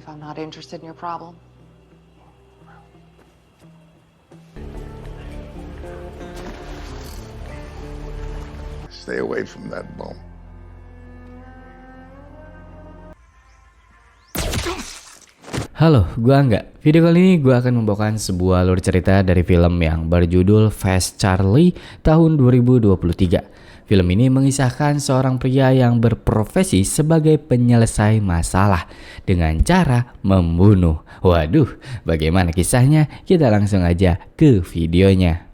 if I'm not interested in your problem? Stay away from that bone. Halo, gua Angga. Video kali ini gua akan membawakan sebuah alur cerita dari film yang berjudul Fast Charlie tahun 2023. Film ini mengisahkan seorang pria yang berprofesi sebagai penyelesai masalah dengan cara membunuh. Waduh, bagaimana kisahnya? Kita langsung aja ke videonya.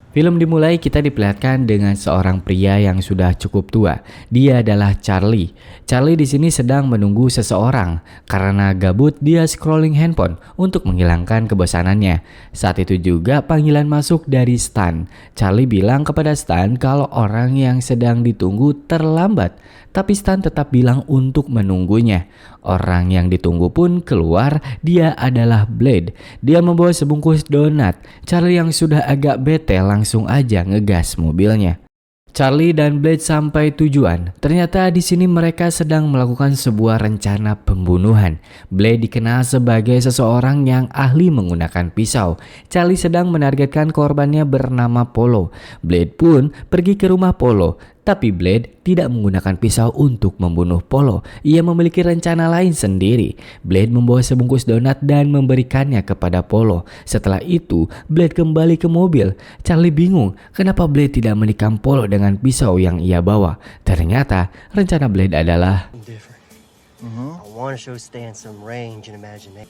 Film dimulai kita diperlihatkan dengan seorang pria yang sudah cukup tua. Dia adalah Charlie. Charlie di sini sedang menunggu seseorang. Karena gabut, dia scrolling handphone untuk menghilangkan kebosanannya. Saat itu juga panggilan masuk dari Stan. Charlie bilang kepada Stan kalau orang yang sedang ditunggu terlambat. Tapi Stan tetap bilang untuk menunggunya. Orang yang ditunggu pun keluar, dia adalah Blade. Dia membawa sebungkus donat. Charlie yang sudah agak bete langsung aja ngegas mobilnya. Charlie dan Blade sampai tujuan. Ternyata di sini mereka sedang melakukan sebuah rencana pembunuhan. Blade dikenal sebagai seseorang yang ahli menggunakan pisau. Charlie sedang menargetkan korbannya bernama Polo. Blade pun pergi ke rumah Polo. Tapi Blade tidak menggunakan pisau untuk membunuh Polo. Ia memiliki rencana lain sendiri. Blade membawa sebungkus donat dan memberikannya kepada Polo. Setelah itu, Blade kembali ke mobil. Charlie bingung kenapa Blade tidak menikam Polo dengan pisau yang ia bawa. Ternyata rencana Blade adalah I want to show Stan some range and imagination.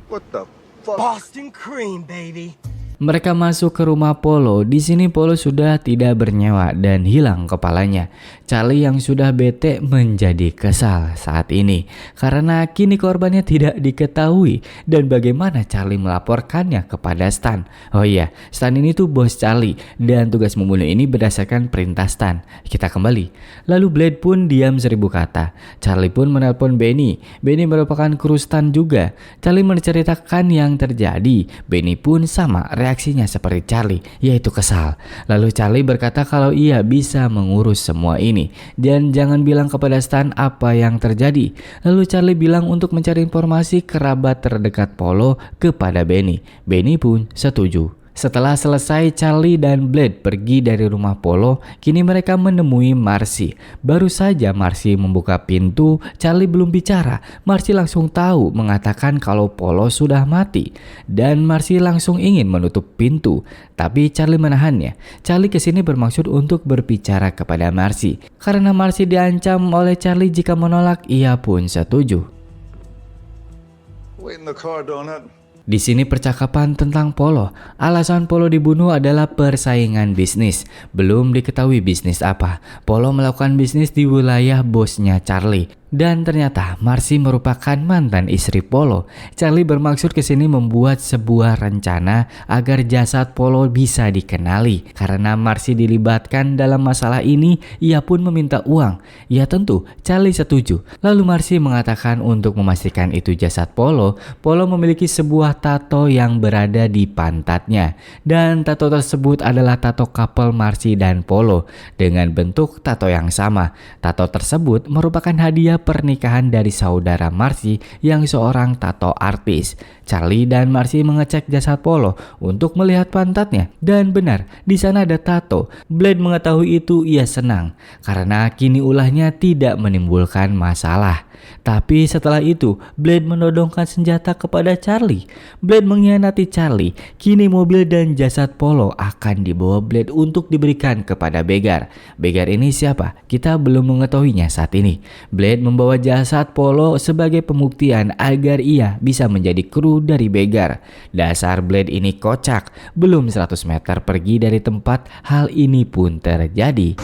What the fuck? Boston cream, baby. mereka masuk ke rumah Polo. Di sini Polo sudah tidak bernyawa dan hilang kepalanya. Charlie yang sudah bete menjadi kesal saat ini karena kini korbannya tidak diketahui dan bagaimana Charlie melaporkannya kepada Stan. Oh iya, Stan ini tuh bos Charlie dan tugas membunuh ini berdasarkan perintah Stan. Kita kembali. Lalu Blade pun diam 1000 kata. Charlie pun menelpon Benny. Benny merupakan kru Stan juga. Charlie menceritakan yang terjadi. Benny pun sama reaksinya seperti Charlie, yaitu kesal. Lalu Charlie berkata kalau ia bisa mengurus semua ini dan jangan bilang kepada Stan apa yang terjadi. Lalu Charlie bilang untuk mencari informasi kerabat terdekat Polo kepada Benny. Benny pun setuju. Setelah selesai, Charlie dan Blade pergi dari rumah Polo. Kini mereka menemui Marcy. Baru saja Marcy membuka pintu, Charlie belum bicara. Marcy langsung tahu, mengatakan kalau Polo sudah mati. Dan Marcy langsung ingin menutup pintu, tapi Charlie menahannya. Charlie kesini bermaksud untuk berbicara kepada Marcy. Karena Marcy diancam oleh Charlie jika menolak, ia pun setuju. Wait in the car, Donut. Di sini percakapan tentang Polo. Alasan Polo dibunuh adalah persaingan bisnis. Belum diketahui bisnis apa. Polo melakukan bisnis di wilayah bosnya Charlie. Dan ternyata Marcy merupakan mantan istri Polo. Charlie bermaksud kesini membuat sebuah rencana agar jasad Polo bisa dikenali. Karena Marcy dilibatkan dalam masalah ini, ia pun meminta uang. Ya tentu, Charlie setuju. Lalu Marcy mengatakan untuk memastikan itu jasad Polo, Polo memiliki sebuah tato yang berada di pantatnya. Dan tato tersebut adalah tato couple Marcy dan Polo dengan bentuk tato yang sama. Tato tersebut merupakan hadiah pernikahan dari saudara Marcy yang seorang tato artis. Charlie dan Marcy mengecek jasad Polo untuk melihat pantatnya dan benar di sana ada tato. Blade mengetahui itu ia senang karena kini ulahnya tidak menimbulkan masalah. Tapi setelah itu Blade menodongkan senjata kepada Charlie. Blade mengkhianati Charlie. Kini mobil dan jasad Polo akan dibawa Blade untuk diberikan kepada Begar. Begar ini siapa? Kita belum mengetahuinya saat ini. Blade membawa jasad Polo sebagai pembuktian agar ia bisa menjadi kru dari Begar. Dasar Blade ini kocak. Belum 100 meter pergi dari tempat hal ini pun terjadi.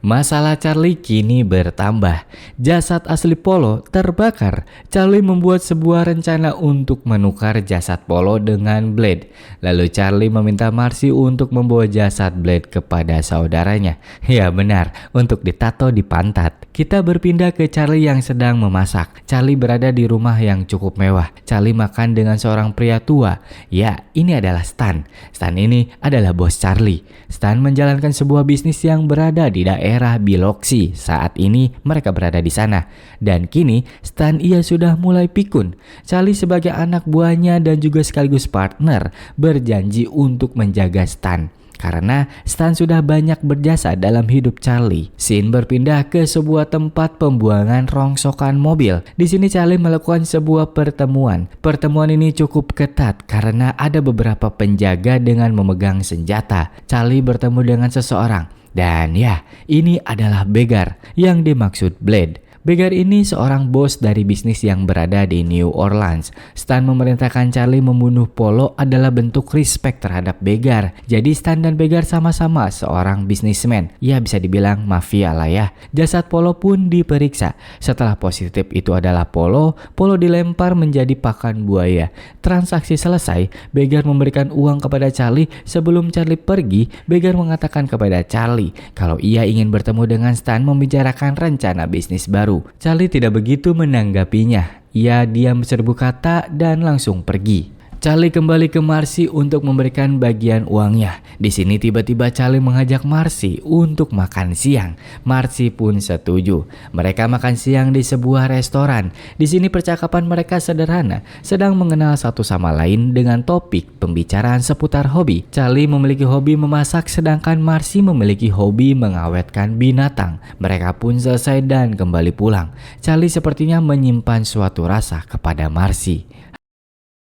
Masalah Charlie kini bertambah. Jasad asli Polo terbakar. Charlie membuat sebuah rencana untuk menukar jasad Polo dengan Blade. Lalu Charlie meminta Marcy untuk membawa jasad Blade kepada saudaranya. Ya benar, untuk ditato di pantat. Kita berpindah ke Charlie yang sedang memasak. Charlie berada di rumah yang cukup mewah. Charlie makan dengan seorang pria tua. Ya, ini adalah Stan. Stan ini adalah bos Charlie. Stan menjalankan sebuah bisnis yang berada di daerah Biloxi. Saat ini mereka berada di sana. Dan kini Stan ia sudah mulai pikun. Charlie sebagai anak buahnya dan juga sekaligus partner berjanji untuk menjaga Stan. Karena Stan sudah banyak berjasa dalam hidup Charlie. Scene berpindah ke sebuah tempat pembuangan rongsokan mobil. Di sini Charlie melakukan sebuah pertemuan. Pertemuan ini cukup ketat karena ada beberapa penjaga dengan memegang senjata. Charlie bertemu dengan seseorang. Dan ya, ini adalah Begar yang dimaksud Blade. Begar ini seorang bos dari bisnis yang berada di New Orleans. Stan memerintahkan Charlie membunuh Polo adalah bentuk respect terhadap Begar. Jadi Stan dan Begar sama-sama seorang bisnismen. Ya bisa dibilang mafia lah ya. Jasad Polo pun diperiksa. Setelah positif itu adalah Polo, Polo dilempar menjadi pakan buaya. Transaksi selesai, Begar memberikan uang kepada Charlie. Sebelum Charlie pergi, Begar mengatakan kepada Charlie kalau ia ingin bertemu dengan Stan membicarakan rencana bisnis baru. Charlie tidak begitu menanggapinya. Ia diam serbu kata dan langsung pergi. Charlie kembali ke Marcy untuk memberikan bagian uangnya. Di sini tiba-tiba Charlie mengajak Marcy untuk makan siang. Marcy pun setuju. Mereka makan siang di sebuah restoran. Di sini percakapan mereka sederhana, sedang mengenal satu sama lain dengan topik pembicaraan seputar hobi. Charlie memiliki hobi memasak sedangkan Marcy memiliki hobi mengawetkan binatang. Mereka pun selesai dan kembali pulang. Charlie sepertinya menyimpan suatu rasa kepada Marcy.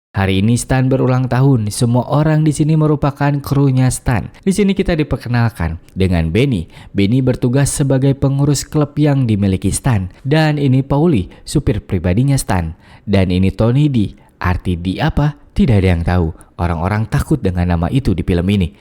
Hari ini Stan berulang tahun. Semua orang di sini merupakan krunya Stan. Di sini kita diperkenalkan dengan Benny. Benny bertugas sebagai pengurus klub yang dimiliki Stan. Dan ini Pauli, supir pribadinya Stan. Dan ini Tony D. Arti D apa? Tidak ada yang tahu. Orang-orang takut dengan nama itu di film ini.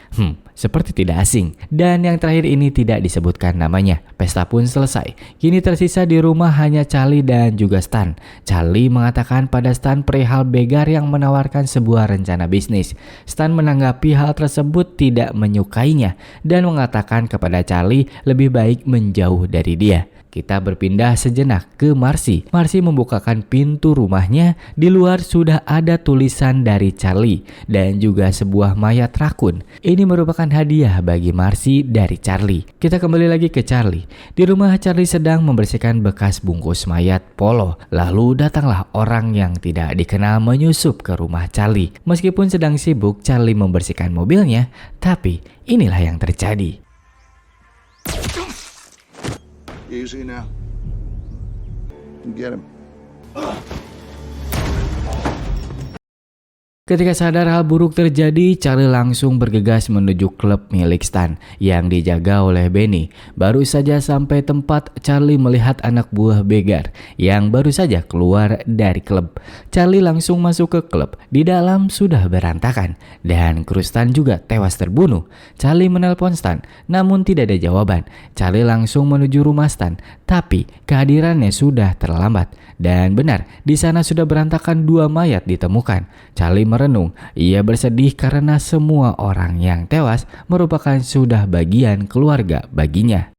Seperti tidak asing. Dan yang terakhir ini tidak disebutkan namanya. Pesta pun selesai. Kini tersisa di rumah hanya Charlie dan juga Stan. Charlie mengatakan pada Stan perihal Begar yang menawarkan sebuah rencana bisnis. Stan menanggapi hal tersebut tidak menyukainya dan mengatakan kepada Charlie lebih baik menjauh dari dia. Kita berpindah sejenak ke Marcy. Marcy membukakan pintu rumahnya. Di luar sudah ada tulisan dari Charlie dan juga sebuah mayat rakun. Ini merupakan hadiah bagi Marcy dari Charlie. Kita kembali lagi ke Charlie. Di rumah Charlie sedang membersihkan bekas bungkus mayat Polo. Lalu datanglah orang yang tidak dikenal menyusup ke rumah Charlie. Meskipun sedang sibuk Charlie membersihkan mobilnya, tapi inilah yang terjadi. Easy now. Get him. Ketika sadar hal buruk terjadi, Charlie langsung bergegas menuju klub milik Stan yang dijaga oleh Benny. Baru saja sampai tempat, Charlie melihat anak buah Begar yang baru saja keluar dari klub. Charlie langsung masuk ke klub. Di dalam sudah berantakan dan kru Stan juga tewas terbunuh. Charlie menelpon Stan, namun tidak ada jawaban. Charlie langsung menuju rumah Stan, tapi kehadirannya sudah terlambat. Dan benar, di sana sudah berantakan 2 mayat ditemukan. Charlie merenung, ia bersedih karena semua orang yang tewas merupakan sudah bagian keluarga baginya.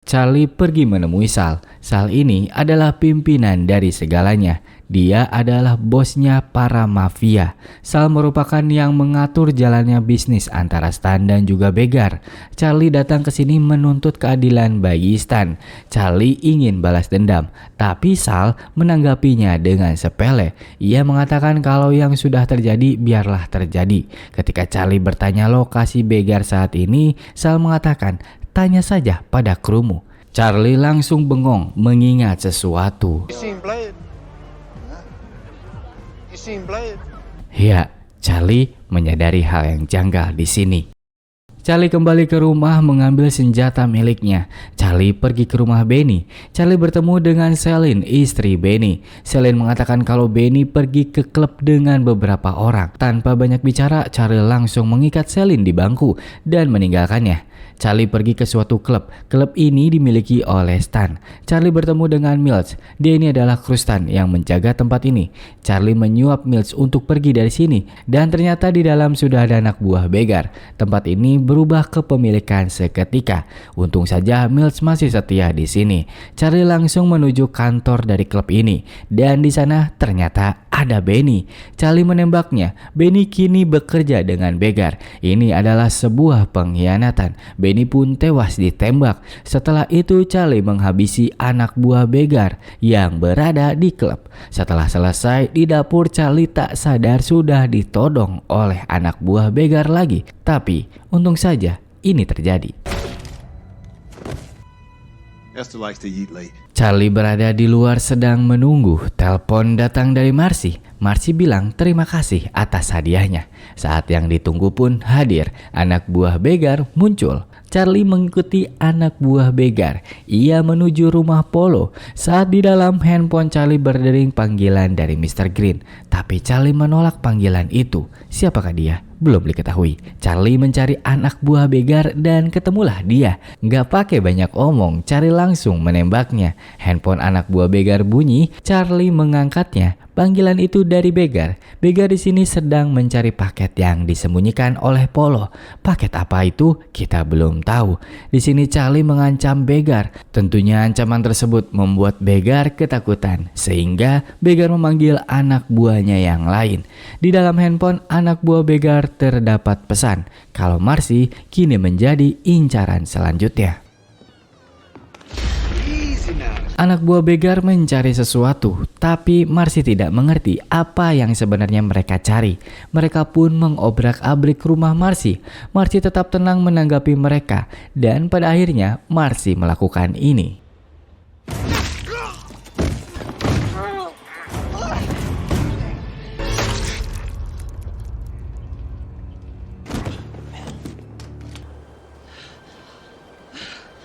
Charlie pergi menemui Sal. Sal ini adalah pimpinan dari segalanya. Dia adalah bosnya para mafia. Sal merupakan yang mengatur jalannya bisnis antara Stan dan juga Begar. Charlie datang ke sini menuntut keadilan bagi Stan. Charlie ingin balas dendam, tapi Sal menanggapinya dengan sepele. Ia mengatakan kalau yang sudah terjadi biarlah terjadi. Ketika Charlie bertanya lokasi Begar saat ini, Sal mengatakan, "Tanya saja pada krumu." Charlie langsung bengong mengingat sesuatu. You seen Blade? You seen Blade? Ya, Charlie menyadari hal yang janggal di sini. Charlie kembali ke rumah mengambil senjata miliknya. Charlie pergi ke rumah Benny. Charlie bertemu dengan Celine, istri Benny. Celine mengatakan kalau Benny pergi ke klub dengan beberapa orang. Tanpa banyak bicara, Charlie langsung mengikat Celine di bangku dan meninggalkannya. Charlie pergi ke suatu klub. Klub ini dimiliki oleh Stan. Charlie bertemu dengan Mills. Dia ini adalah kru Stan yang menjaga tempat ini. Charlie menyuap Mills untuk pergi dari sini. Dan ternyata di dalam sudah ada anak buah begar. Tempat ini berubah kepemilikan seketika. Untung saja Mills masih setia di sini. Charlie langsung menuju kantor dari klub ini. Dan di sana ternyata ada Benny. Charlie menembaknya. Benny kini bekerja dengan begar. Ini adalah sebuah pengkhianatan. Benny pun tewas ditembak. Setelah itu Charlie menghabisi anak buah begar yang berada di klub. Setelah selesai di dapur, Charlie tak sadar sudah ditodong oleh anak buah begar lagi. Tapi untung saja ini terjadi. Esther likes to eat late. Charlie berada di luar sedang menunggu. Telepon datang dari Marcy. Marcy bilang terima kasih atas hadiahnya. Saat yang ditunggu pun hadir. Anak buah begar muncul. Charlie mengikuti anak buah begar. Ia menuju rumah Polo. Saat di dalam, handphone Charlie berdering panggilan dari Mr. Green. Tapi Charlie menolak panggilan itu. Siapakah dia? Belum diketahui. Charlie mencari anak buah begar dan ketemulah dia. Gak pakai banyak omong, Charlie langsung menembaknya. Handphone anak buah begar bunyi. Charlie mengangkatnya. Panggilan itu dari begar. Begar di sini sedang mencari paket yang disembunyikan oleh Polo. Paket apa itu? Kita belum tahu. Di sini Charlie mengancam begar. Tentunya ancaman tersebut membuat begar ketakutan, sehingga begar memanggil anak buahnya yang lain. Di dalam handphone anak buah begar terdapat pesan kalau Marcy kini menjadi incaran selanjutnya. Anak buah begar mencari sesuatu, tapi Marcy tidak mengerti apa yang sebenarnya mereka cari. Mereka pun mengobrak-abrik rumah Marcy. Marcy tetap tenang menanggapi mereka, dan pada akhirnya Marcy melakukan ini.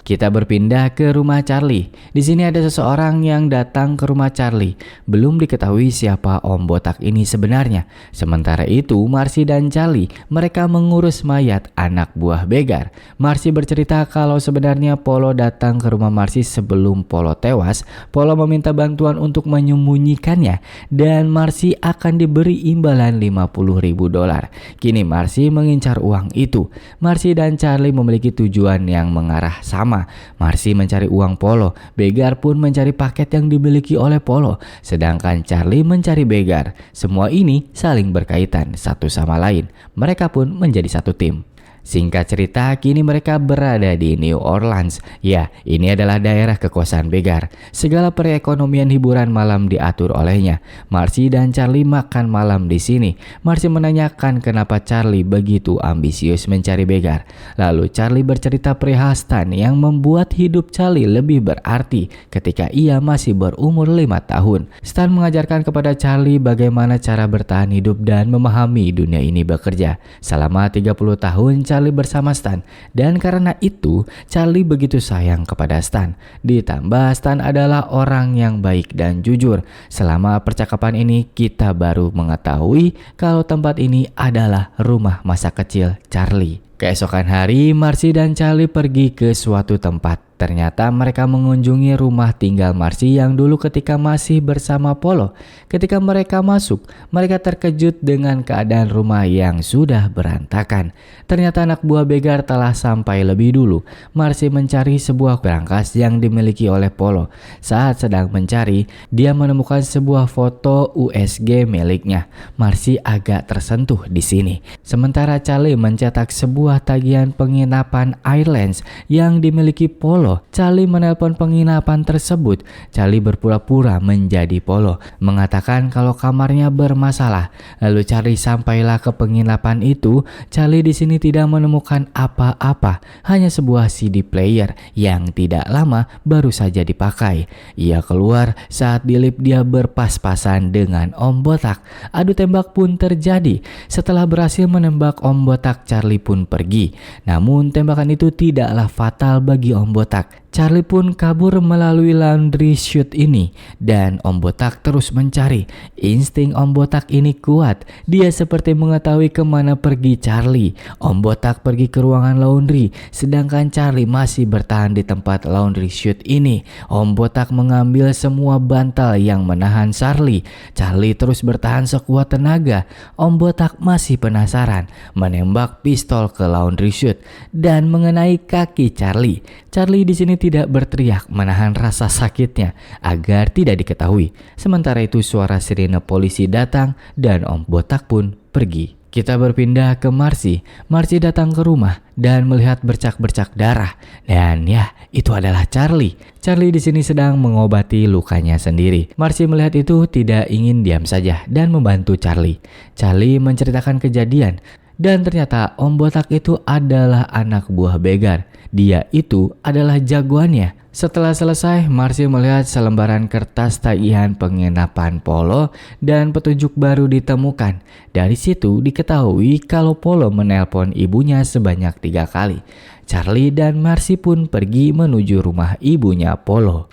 Kita berpindah ke rumah Charlie. Di sini ada seseorang yang datang ke rumah Charlie. Belum diketahui siapa om botak ini sebenarnya. Sementara itu, Marcy dan Charlie, mereka mengurus mayat anak buah begar. Marcy bercerita kalau sebenarnya Polo datang ke rumah Marcy sebelum Polo tewas. Polo meminta bantuan untuk menyembunyikannya dan Marcy akan diberi imbalan $50.000. Kini Marcy mengincar uang itu. Marcy dan Charlie memiliki tujuan yang mengarah sama. Marcy mencari uang Polo, begar pun mencari paket yang dimiliki oleh Polo, sedangkan Charlie mencari begar. Semua ini saling berkaitan satu sama lain. Mereka pun menjadi satu tim. Singkat cerita, kini mereka berada di New Orleans. Ya, ini adalah daerah kekuasaan begar. Segala perekonomian hiburan malam diatur olehnya. Marcy dan Charlie makan malam di sini. Marcy menanyakan kenapa Charlie begitu ambisius mencari begar. Lalu Charlie bercerita perihal Stan yang membuat hidup Charlie lebih berarti ketika ia masih berumur 5 tahun. Stan mengajarkan kepada Charlie bagaimana cara bertahan hidup dan memahami dunia ini bekerja. Selama 30 tahun Charlie bersama Stan, dan karena itu Charlie begitu sayang kepada Stan. Ditambah Stan adalah orang yang baik dan jujur. Selama percakapan ini kita baru mengetahui kalau tempat ini adalah rumah masa kecil Charlie. Keesokan hari, Marcy dan Charlie pergi ke suatu tempat. Ternyata mereka mengunjungi rumah tinggal Marcy yang dulu ketika masih bersama Polo. Ketika mereka masuk, mereka terkejut dengan keadaan rumah yang sudah berantakan. Ternyata anak buah begar telah sampai lebih dulu. Marcy mencari sebuah berangkas yang dimiliki oleh Polo. Saat sedang mencari, dia menemukan sebuah foto USG miliknya. Marcy agak tersentuh di sini. Sementara Charlie mencetak sebuah tagihan penginapan Airlines yang dimiliki Polo Polo. Charlie menelpon penginapan tersebut. Charlie berpura-pura menjadi Polo, mengatakan kalau kamarnya bermasalah. Lalu Charlie sampailah ke penginapan itu. Charlie di sini tidak menemukan apa-apa, hanya sebuah CD player yang tidak lama baru saja dipakai. Ia keluar saat di lift dia berpas-pasan dengan Om Botak. Adu tembak pun terjadi. Setelah berhasil menembak Om Botak, Charlie pun pergi. Namun tembakan itu tidaklah fatal bagi Om Botak. Charlie pun kabur melalui laundry chute ini dan Om Botak terus mencari. Insting Om Botak ini kuat. Dia seperti mengetahui kemana pergi Charlie. Om Botak pergi ke ruangan laundry, sedangkan Charlie masih bertahan di tempat laundry chute ini. Om Botak mengambil semua bantal yang menahan Charlie. Charlie terus bertahan sekuat tenaga. Om Botak masih penasaran, menembak pistol ke laundry chute dan mengenai kaki Charlie. Charlie di sini tidak berteriak, menahan rasa sakitnya agar tidak diketahui. Sementara itu suara sirine polisi datang dan Om Botak pun pergi. Kita berpindah ke Marcy. Marcy datang ke rumah dan melihat bercak-bercak darah. Dan ya, itu adalah Charlie. Charlie di sini sedang mengobati lukanya sendiri. Marcy melihat itu tidak ingin diam saja dan membantu Charlie. Charlie menceritakan kejadian. Dan ternyata Om Botak itu adalah anak buah Begar. Dia itu adalah jagoannya. Setelah selesai, Marcy melihat selembaran kertas tagihan penginapan Polo dan petunjuk baru ditemukan. Dari situ diketahui kalau Polo menelpon ibunya sebanyak 3 kali. Charlie dan Marcy pun pergi menuju rumah ibunya Polo.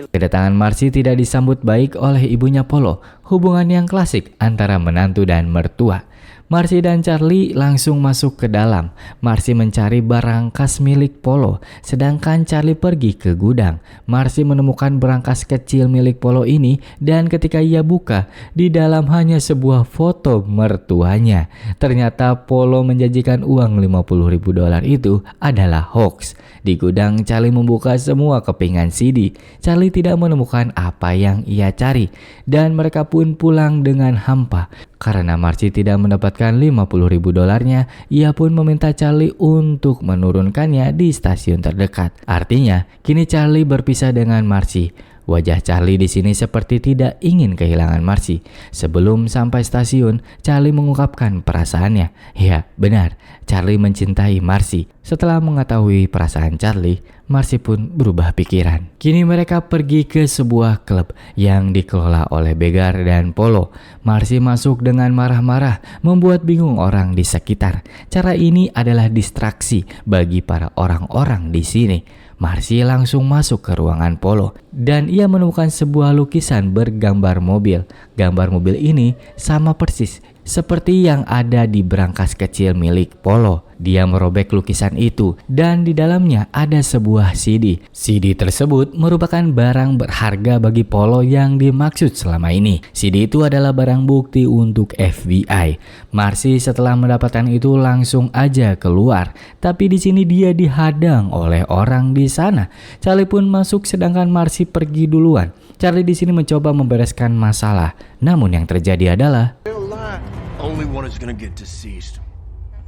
Kedatangan Marcy tidak disambut baik oleh ibunya Polo. Hubungan yang klasik antara menantu dan mertua. Marcy dan Charlie langsung masuk ke dalam. Marcy mencari barangkas milik Polo, sedangkan Charlie pergi ke gudang. Marcy menemukan barangkas kecil milik Polo ini dan ketika ia buka, di dalam hanya sebuah foto mertuanya. Ternyata Polo menjanjikan uang $50.000 itu adalah hoax. Di gudang, Charlie membuka semua kepingan CD. Charlie tidak menemukan apa yang ia cari dan mereka pun pulang dengan hampa. Karena Marcy tidak mendapatkan $50.000, ia pun meminta Charlie untuk menurunkannya di stasiun terdekat. Artinya, kini Charlie berpisah dengan Marcy. Wajah Charlie di sini seperti tidak ingin kehilangan Marcy. Sebelum sampai stasiun, Charlie mengungkapkan perasaannya. Ya, benar, Charlie mencintai Marcy. Setelah mengetahui perasaan Charlie, Marcy pun berubah pikiran. Kini mereka pergi ke sebuah klub yang dikelola oleh Begar dan Polo. Marcy masuk dengan marah-marah, membuat bingung orang di sekitar. Cara ini adalah distraksi bagi para orang-orang di sini. Marcy langsung masuk ke ruangan Polo dan ia menemukan sebuah lukisan bergambar mobil. Gambar mobil ini sama persis seperti yang ada di berangkas kecil milik Polo. Dia merobek lukisan itu dan di dalamnya ada sebuah CD. CD tersebut merupakan barang berharga bagi Polo yang dimaksud selama ini. CD itu adalah barang bukti untuk FBI. Marcy setelah mendapatkan itu langsung aja keluar, tapi di sini dia dihadang oleh orang di sana. Charlie pun masuk sedangkan Marcy pergi duluan. Charlie di sini mencoba membereskan masalah, namun yang terjadi adalah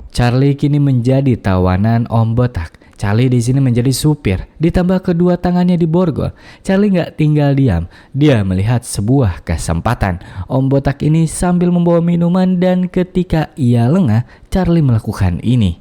Charlie kini menjadi tawanan Om Botak. Charlie di sini menjadi supir, ditambah kedua tangannya diborgol. Charlie nggak tinggal diam, dia melihat sebuah kesempatan. Om Botak ini sambil membawa minuman dan ketika ia lengah, Charlie melakukan ini.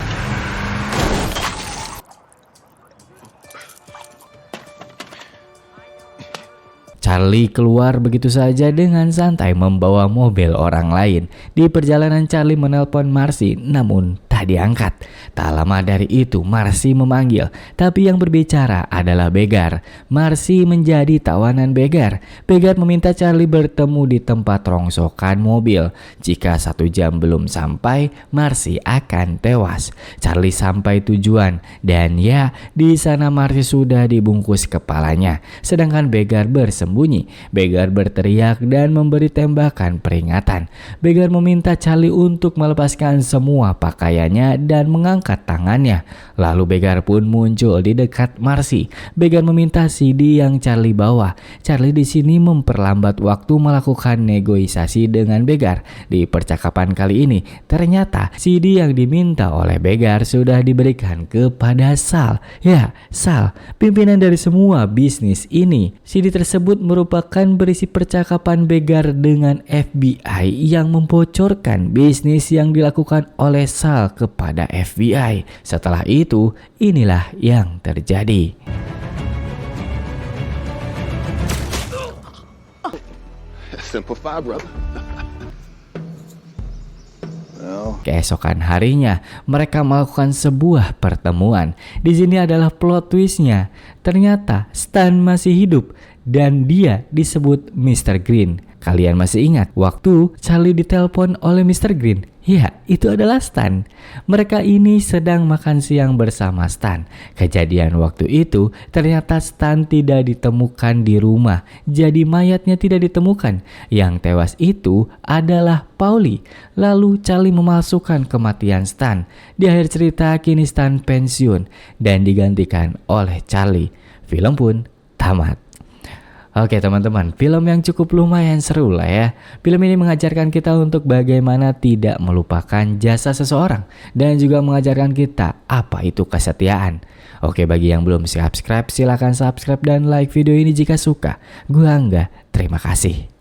Charlie keluar begitu saja dengan santai membawa mobil orang lain. Di perjalanan Charlie menelpon Marcy, namun tak diangkat. Tak lama dari itu Marcy memanggil, tapi yang berbicara adalah Begar. Marcy menjadi tawanan Begar. Begar meminta Charlie bertemu di tempat rongsokan mobil. Jika 1 jam belum sampai, Marcy akan tewas. Charlie sampai tujuan dan ya, di sana Marcy sudah dibungkus kepalanya, sedangkan Begar bersembunyi. Begar berteriak dan memberi tembakan peringatan. Begar meminta Charlie untuk melepaskan semua pakaian wajahnya dan mengangkat tangannya. Lalu Begar pun muncul di dekat Marcy. Begar meminta CD yang Charlie bawa. Charlie di sini memperlambat waktu melakukan negosiasi dengan Begar. Di percakapan kali ini, ternyata CD yang diminta oleh Begar sudah diberikan kepada Sal. Ya, Sal, pimpinan dari semua bisnis ini. CD tersebut merupakan berisi percakapan Begar dengan FBI yang membocorkan bisnis yang dilakukan oleh Sal kepada FBI. Setelah itu, inilah yang terjadi. Simplify, brother. Keesokan harinya, mereka melakukan sebuah pertemuan. Di sini adalah plot twistnya. Ternyata Stan masih hidup dan dia disebut Mr. Green. Kalian masih ingat waktu Charlie ditelepon oleh Mr. Green? Ya, itu adalah Stan. Mereka ini sedang makan siang bersama Stan. Kejadian waktu itu ternyata Stan tidak ditemukan di rumah. Jadi mayatnya tidak ditemukan. Yang tewas itu adalah Paulie. Lalu Charlie memalsukan kematian Stan. Di akhir cerita kini Stan pensiun dan digantikan oleh Charlie. Film pun tamat. Oke teman-teman, film yang cukup lumayan seru lah ya. Film ini mengajarkan kita untuk bagaimana tidak melupakan jasa seseorang dan juga mengajarkan kita apa itu kesetiaan. Oke, bagi yang belum subscribe, silahkan subscribe dan like video ini jika suka. Gua Angga, terima kasih.